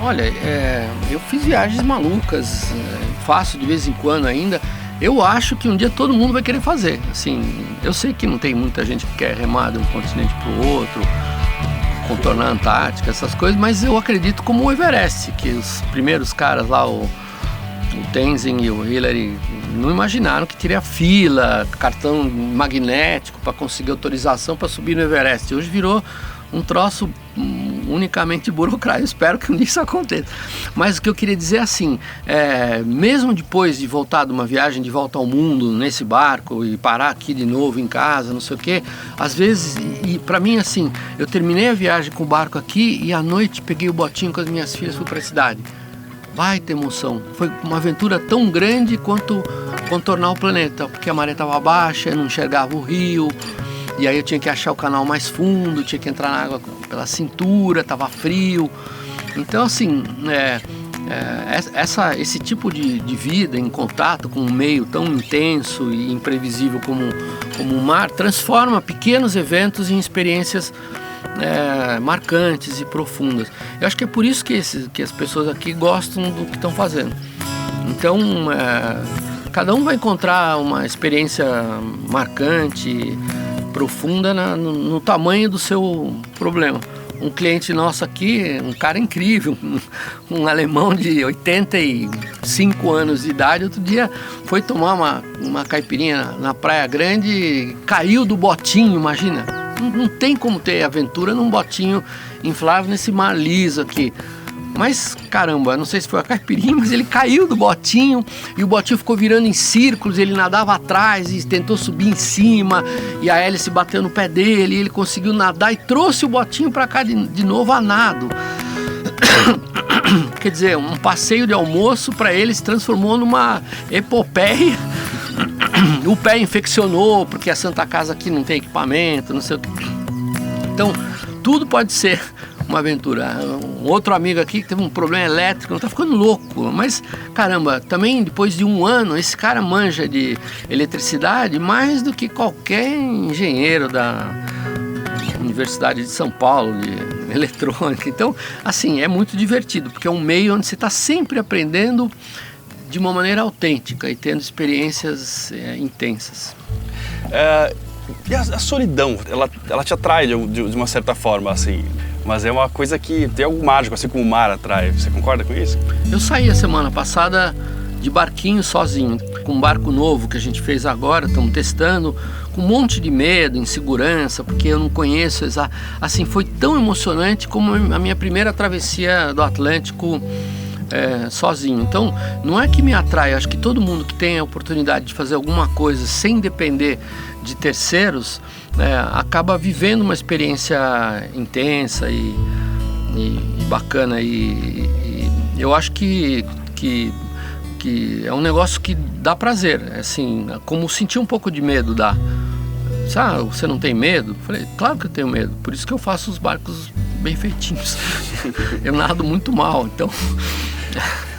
Olha, eu fiz viagens malucas, faço de vez em quando ainda. Eu acho que um dia todo mundo vai querer fazer. Assim, eu sei que não tem muita gente que quer remar de um continente para o outro, contornar a Antártica, essas coisas, mas eu acredito como o Everest, que os primeiros caras lá, o Tenzin e o Hillary, não imaginaram que teria fila, cartão magnético para conseguir autorização para subir no Everest. Hoje virou um troço unicamente burocrático. Espero que um dia isso aconteça. Mas o que eu queria dizer é assim, mesmo depois de voltar de uma viagem de volta ao mundo nesse barco e parar aqui de novo em casa, não sei o quê, às vezes, e para mim assim, eu terminei a viagem com o barco aqui e à noite peguei o botinho com as minhas filhas e fui para a cidade. Vai ter emoção. Foi uma aventura tão grande quanto contornar o planeta, porque a maré estava baixa, eu não enxergava o rio, e aí eu tinha que achar o canal mais fundo, tinha que entrar na água pela cintura, estava frio. Então assim, esse tipo de vida em contato com um meio tão intenso e imprevisível como o mar transforma pequenos eventos em experiências marcantes e profundas. Eu acho que é por isso que as pessoas aqui gostam do que estão fazendo. Então, cada um vai encontrar uma experiência marcante, profunda no tamanho do seu problema. Um cliente nosso aqui, um cara incrível, um alemão de 85 anos de idade, outro dia foi tomar uma caipirinha na Praia Grande e caiu do botinho, imagina. Não tem como ter aventura num botinho inflável nesse mar liso aqui. Mas caramba, não sei se foi a caipirinha, mas ele caiu do botinho e o botinho ficou virando em círculos, ele nadava atrás e tentou subir em cima e a hélice bateu no pé dele e ele conseguiu nadar e trouxe o botinho para cá de novo a nado. Quer dizer, um passeio de almoço para ele se transformou numa epopeia. O pé infeccionou porque a Santa Casa aqui não tem equipamento, não sei o que. Então, tudo pode ser uma aventura. Um outro amigo aqui que teve um problema elétrico, não tá ficando louco, mas caramba, também depois de um ano, esse cara manja de eletricidade mais do que qualquer engenheiro da Universidade de São Paulo, de eletrônica. Então, assim, é muito divertido, porque é um meio onde você está sempre aprendendo de uma maneira autêntica e tendo experiências intensas. E a solidão, ela te atrai de uma certa forma, assim, mas é uma coisa que tem algo mágico, assim como o mar atrai. Você concorda com isso? Eu saí a semana passada de barquinho sozinho, com um barco novo que a gente fez agora, estamos testando, com um monte de medo, insegurança, porque eu não conheço, assim, foi tão emocionante como a minha primeira travessia do Atlântico sozinho. Então, não é que me atrai, acho que todo mundo que tem a oportunidade de fazer alguma coisa sem depender de terceiros, acaba vivendo uma experiência intensa e bacana, e eu acho que é um negócio que dá prazer, assim, como sentir um pouco de medo dá. Sabe, você não tem medo? Falei, claro que eu tenho medo, por isso que eu faço os barcos bem feitinhos. Eu nado muito mal, então...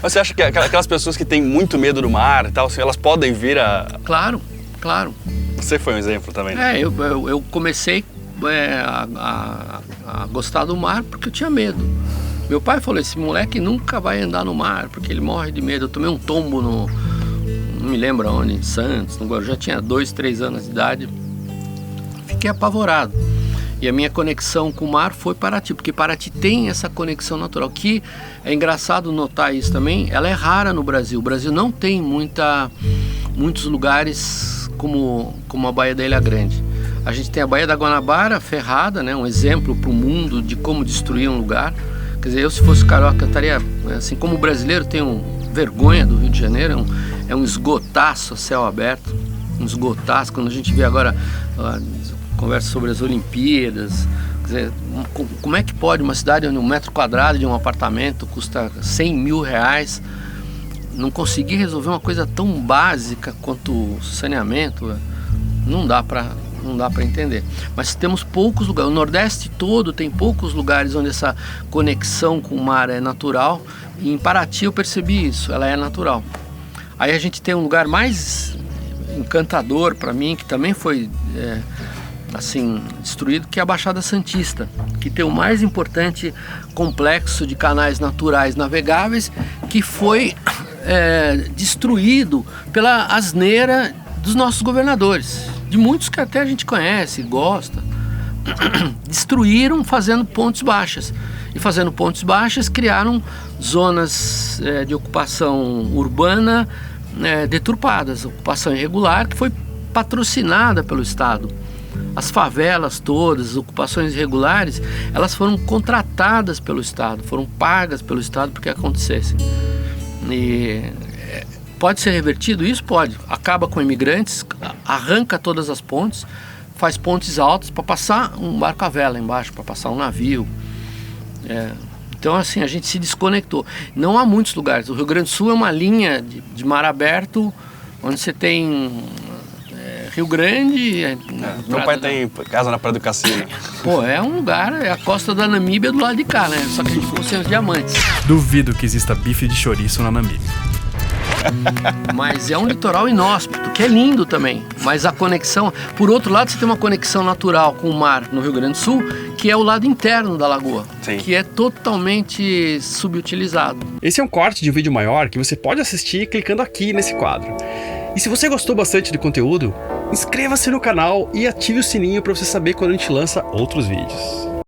Mas você acha que aquelas pessoas que têm muito medo do mar e tal, assim, elas podem vir a... Claro, claro. Você foi um exemplo também, né? Eu comecei a gostar do mar porque eu tinha medo. Meu pai falou, esse moleque nunca vai andar no mar porque ele morre de medo. Eu tomei um tombo não me lembro onde, em Santos, no Guarujá, já tinha 2, 3 anos de idade. Fiquei apavorado. E a minha conexão com o mar foi Paraty, porque Paraty tem essa conexão natural, que é engraçado notar isso também, ela é rara no Brasil. O Brasil não tem muitos lugares como a Baía da Ilha Grande. A gente tem a Baía da Guanabara ferrada, né, um exemplo para o mundo de como destruir um lugar. Quer dizer, eu se fosse carioca, eu estaria, assim como o brasileiro tem vergonha do Rio de Janeiro, é um esgotaço a céu aberto, um esgotaço. Quando a gente vê agora... conversa sobre as Olimpíadas, quer dizer, como é que pode uma cidade onde 1 metro quadrado de um apartamento custa 100 mil reais não conseguir resolver uma coisa tão básica quanto saneamento? Não dá para entender. Mas temos poucos lugares, o Nordeste todo tem poucos lugares onde essa conexão com o mar é natural, e em Paraty eu percebi isso, ela é natural. Aí a gente tem um lugar mais encantador para mim, que também foi assim, destruído, que é a Baixada Santista, que tem o mais importante complexo de canais naturais navegáveis, que foi destruído pela asneira dos nossos governadores, de muitos que até a gente conhece, gosta. Destruíram fazendo pontes baixas. E fazendo pontes baixas criaram zonas de ocupação urbana deturpadas, ocupação irregular, que foi patrocinada pelo Estado. As favelas todas, as ocupações irregulares, elas foram contratadas pelo Estado, foram pagas pelo Estado para que acontecessem. E pode ser revertido isso? Pode. Acaba com imigrantes, arranca todas as pontes, faz pontes altas para passar um barco à vela embaixo, para passar um navio. Então, assim, a gente se desconectou. Não há muitos lugares. O Rio Grande do Sul é uma linha de mar aberto, onde você tem Rio Grande... Meu pai tem casa na Praia do Cassino. Pô, é um lugar, é a costa da Namíbia do lado de cá, né? Só que a gente ficou sem os diamantes. Duvido que exista bife de chouriço na Namíbia. Mas é um litoral inóspito, que é lindo também. Mas a conexão... Por outro lado, você tem uma conexão natural com o mar no Rio Grande do Sul, que é o lado interno da lagoa. Sim. Que é totalmente subutilizado. Esse é um corte de um vídeo maior que você pode assistir clicando aqui nesse quadro. E se você gostou bastante do conteúdo, inscreva-se no canal e ative o sininho para você saber quando a gente lança outros vídeos.